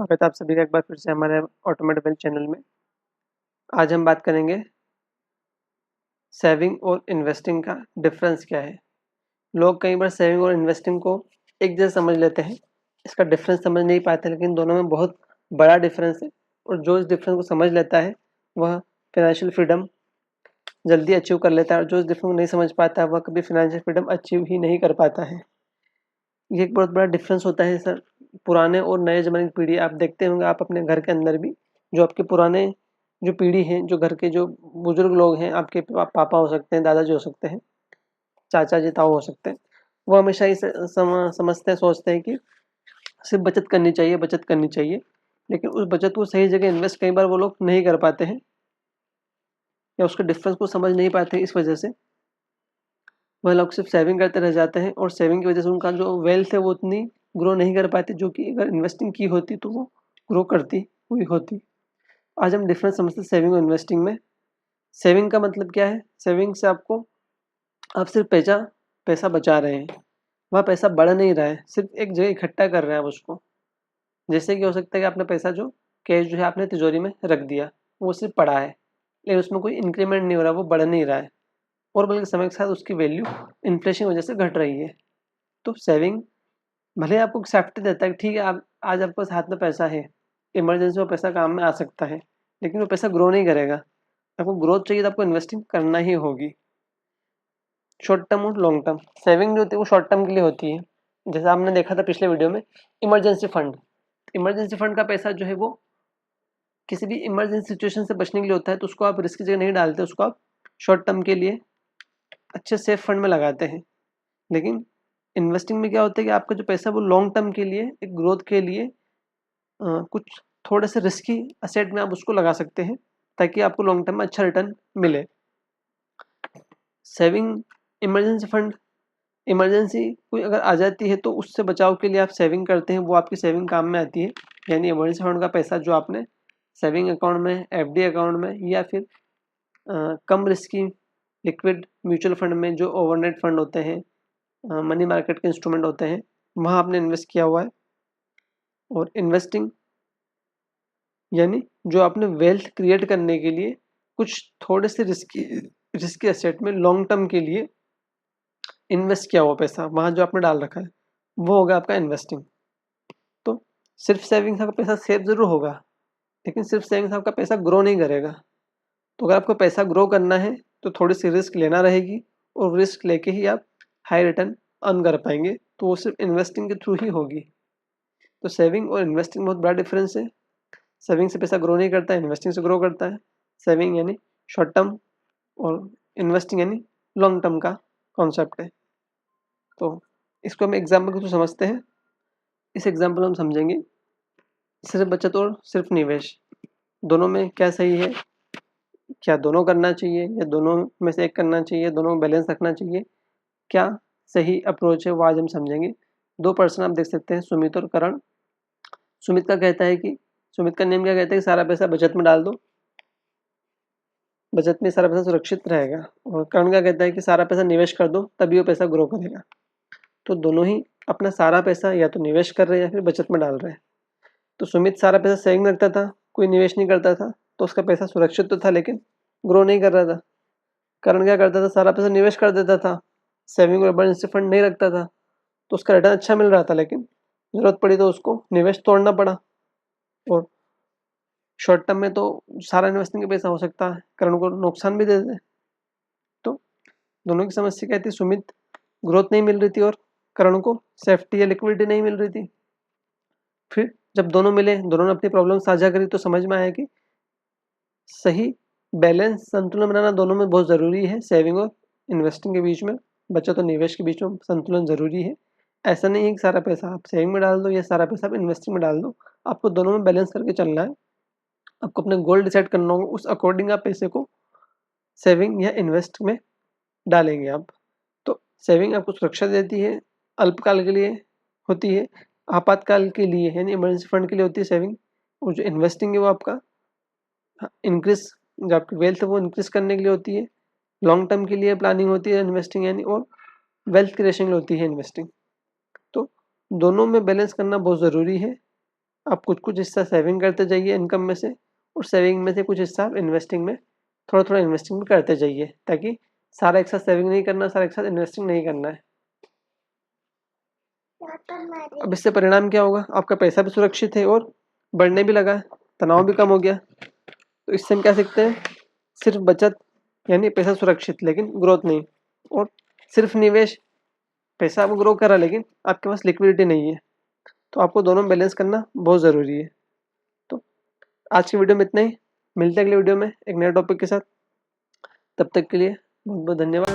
स्वागत है आप सभी का एक बार फिर से हमारे ऑटोमेटिक वेल्थ चैनल में। आज हम बात करेंगे सेविंग और इन्वेस्टिंग का डिफरेंस क्या है। लोग कई बार सेविंग और इन्वेस्टिंग को एक जैसे समझ लेते हैं, इसका डिफरेंस समझ नहीं पाते, लेकिन दोनों में बहुत बड़ा डिफरेंस है। और जो इस डिफरेंस को समझ लेता है वह फाइनेंशियल फ्रीडम जल्दी अचीव कर लेता है, और जो इस डिफरेंस को नहीं समझ पाता है वह कभी फाइनेंशियल फ्रीडम अचीव ही नहीं कर पाता है। ये एक बहुत बड़ा डिफरेंस होता है सर। पुराने और नए ज़माने की पीढ़ी आप देखते होंगे, आप अपने घर के अंदर भी जो आपके पुराने जो पीढ़ी है, जो घर के जो बुजुर्ग लोग हैं, आपके पापा हो सकते हैं, दादाजी हो सकते हैं, चाचा जी ताऊ हो सकते हैं, वो हमेशा ही समझते हैं, सोचते हैं कि सिर्फ बचत करनी चाहिए, बचत करनी चाहिए। लेकिन उस बचत को सही जगह इन्वेस्ट कई बार वो लोग नहीं कर पाते हैं, या उसके डिफरेंस को समझ नहीं पाते हैं। इस वजह से वह लोग सिर्फ सेविंग करते रह जाते हैं, और सेविंग की वजह से उनका जो वेल्थ है वो उतनी ग्रो नहीं कर पाती, जो कि अगर इन्वेस्टिंग की होती तो वो ग्रो करती हुई होती। आज हम डिफरेंस समझते हैं सेविंग और इन्वेस्टिंग में। सेविंग का मतलब क्या है? सेविंग से आपको आप सिर्फ पैसा बचा रहे हैं, वह पैसा बढ़ नहीं रहा है, सिर्फ एक जगह इकट्ठा कर रहे हैं आप उसको। जैसे कि हो सकता है कि आपने पैसा जो कैश जो है आपने तिजोरी में रख दिया, वो सिर्फ पड़ा है, लेकिन उसमें कोई इंक्रीमेंट नहीं हो रहा, वो बढ़ नहीं रहा है, और बल्कि समय के साथ उसकी वैल्यू इन्फ्लेशन की वजह से घट रही है। तो सेविंग भले आपको सेफ्टी देता है, ठीक है, आप आज आपके पास हाथ में पैसा है, इमरजेंसी में पैसा काम में आ सकता है, लेकिन वो पैसा ग्रो नहीं करेगा। आपको ग्रोथ चाहिए तो आपको इन्वेस्टिंग करना ही होगी। शॉर्ट टर्म और लॉन्ग टर्म सेविंग जो होती है वो शॉर्ट टर्म के लिए होती है। जैसा आपने देखा था पिछले वीडियो में, इमरजेंसी फंड का पैसा जो है वो किसी भी इमरजेंसी सिचुएशन से बचने के लिए होता है, तो उसको आप रिस्क की जगह नहीं डालते, उसको आप शॉर्ट टर्म के लिए अच्छे सेफ फंड में लगाते हैं। लेकिन इन्वेस्टिंग में क्या होता है कि आपका जो पैसा वो लॉन्ग टर्म के लिए, एक ग्रोथ के लिए कुछ थोड़े से रिस्की असेट में आप उसको लगा सकते हैं, ताकि आपको लॉन्ग टर्म में अच्छा रिटर्न मिले। सेविंग इमरजेंसी फंड, इमरजेंसी कोई अगर आ जाती है तो उससे बचाव के लिए आप सेविंग करते हैं, वो आपकी सेविंग काम में आती है। यानी इमरजेंसी फंड का पैसा जो आपने सेविंग अकाउंट में, एफडी अकाउंट में, या फिर कम रिस्की लिक्विड म्यूचुअल फंड में, जो ओवरनाइट फंड होते हैं, मनी मार्केट के इंस्ट्रूमेंट होते हैं, वहाँ आपने इन्वेस्ट किया हुआ है। और इन्वेस्टिंग यानी जो आपने वेल्थ क्रिएट करने के लिए कुछ थोड़े से रिस्की एसेट में लॉन्ग टर्म के लिए इन्वेस्ट किया हुआ पैसा, वहाँ जो आपने डाल रखा है, वो होगा आपका इन्वेस्टिंग। तो सिर्फ सेविंग्स आपका पैसा सेव जरूर होगा, लेकिन सिर्फ सेविंग्स आपका पैसा ग्रो नहीं करेगा। तो अगर आपको पैसा ग्रो करना है तो थोड़ी सी रिस्क लेना रहेगी, और रिस्क लेके ही आप हाई रिटर्न अर्न कर पाएंगे, तो वो सिर्फ इन्वेस्टिंग के थ्रू ही होगी। तो सेविंग और इन्वेस्टिंग बहुत बड़ा डिफरेंस है। सेविंग से पैसा ग्रो नहीं करता है, इन्वेस्टिंग से ग्रो करता है। सेविंग यानी शॉर्ट टर्म, और इन्वेस्टिंग यानी लॉन्ग टर्म का कॉन्सेप्ट है। तो इसको हम एग्जाम्पल के थ्रू समझते हैं। इस एग्जाम्पल में हम समझेंगे सिर्फ बचत और सिर्फ निवेश दोनों में क्या सही है, क्या दोनों करना चाहिए, या दोनों में से एक करना चाहिए, दोनों में बैलेंस रखना चाहिए, क्या सही अप्रोच है, वो आज हम समझेंगे। दो पर्सन आप देख सकते हैं, सुमित और करण। सुमित का कहता है कि, सुमित का नियम क्या कहता है कि सारा पैसा बचत में डाल दो, बचत में सारा पैसा सुरक्षित रहेगा। और करण का कहता है कि सारा पैसा निवेश कर दो, तभी वो पैसा ग्रो करेगा। तो दोनों ही अपना सारा पैसा या तो निवेश कर रहे हैं या फिर बचत में डाल रहे हैं। तो सुमित सारा पैसा सेविंग में रखता था, कोई निवेश नहीं करता था, तो उसका पैसा सुरक्षित तो था लेकिन ग्रो नहीं कर रहा था। करण क्या करता था, सारा पैसा निवेश कर देता था, सेविंग और इमरजेंसी फंड नहीं रखता था, तो उसका रिटर्न अच्छा मिल रहा था, लेकिन जरूरत पड़ी तो उसको निवेश तोड़ना पड़ा। और शॉर्ट टर्म में तो सारा इन्वेस्टिंग का पैसा हो सकता है करण को नुकसान भी दे दे। तो दोनों की समस्या क्या थी, सुमित ग्रोथ नहीं मिल रही थी और करण को सेफ्टी या लिक्विडिटी नहीं मिल रही थी। फिर जब दोनों मिले, दोनों ने अपनी प्रॉब्लम साझा करी, तो समझ में आया कि सही बैलेंस, संतुलन बनाना दोनों में बहुत ज़रूरी है। सेविंग और इन्वेस्टिंग के बीच में, बचत और निवेश के बीच में संतुलन ज़रूरी है। ऐसा नहीं है कि सारा पैसा आप सेविंग में डाल दो या सारा पैसा आप इन्वेस्टिंग में डाल दो, आपको दोनों में बैलेंस करके चलना है। आपको अपने गोल डिसाइड करना होगा, उस अकॉर्डिंग आप पैसे को सेविंग या इन्वेस्ट में डालेंगे आप। तो सेविंग आपको सुरक्षा देती है, अल्पकाल के लिए होती है, आपातकाल के लिए यानी इमरजेंसी फंड के लिए होती है सेविंग। और जो इन्वेस्टिंग है वो आपका इंक्रीज, जो आपकी वेल्थ है वो इंक्रीज करने के लिए होती है, लॉन्ग टर्म के लिए प्लानिंग होती है इन्वेस्टिंग यानी, और वेल्थ क्रिएशन के लिए होती है इन्वेस्टिंग। तो दोनों में बैलेंस करना बहुत ज़रूरी है। आप कुछ हिस्सा सेविंग करते जाइए इनकम में से, और सेविंग में से कुछ हिस्सा आप इन्वेस्टिंग में थोड़ा इन्वेस्टिंग में करते जाइए, ताकि सारा एक साथ सेविंग नहीं करना, सारा एक साथ इन्वेस्टिंग नहीं करना है। अब इससे परिणाम क्या होगा, आपका पैसा भी सुरक्षित है और बढ़ने भी लगा है, तनाव भी कम हो गया। तो इससे हम क्या सीखते हैं, सिर्फ बचत यानी पैसा सुरक्षित लेकिन ग्रोथ नहीं, और सिर्फ निवेश, पैसा आपको ग्रो कर रहा है लेकिन आपके पास लिक्विडिटी नहीं है। तो आपको दोनों बैलेंस करना बहुत ज़रूरी है। तो आज की वीडियो में इतना ही, मिलते हैं अगले वीडियो में एक नए टॉपिक के साथ। तब तक के लिए बहुत बहुत धन्यवाद।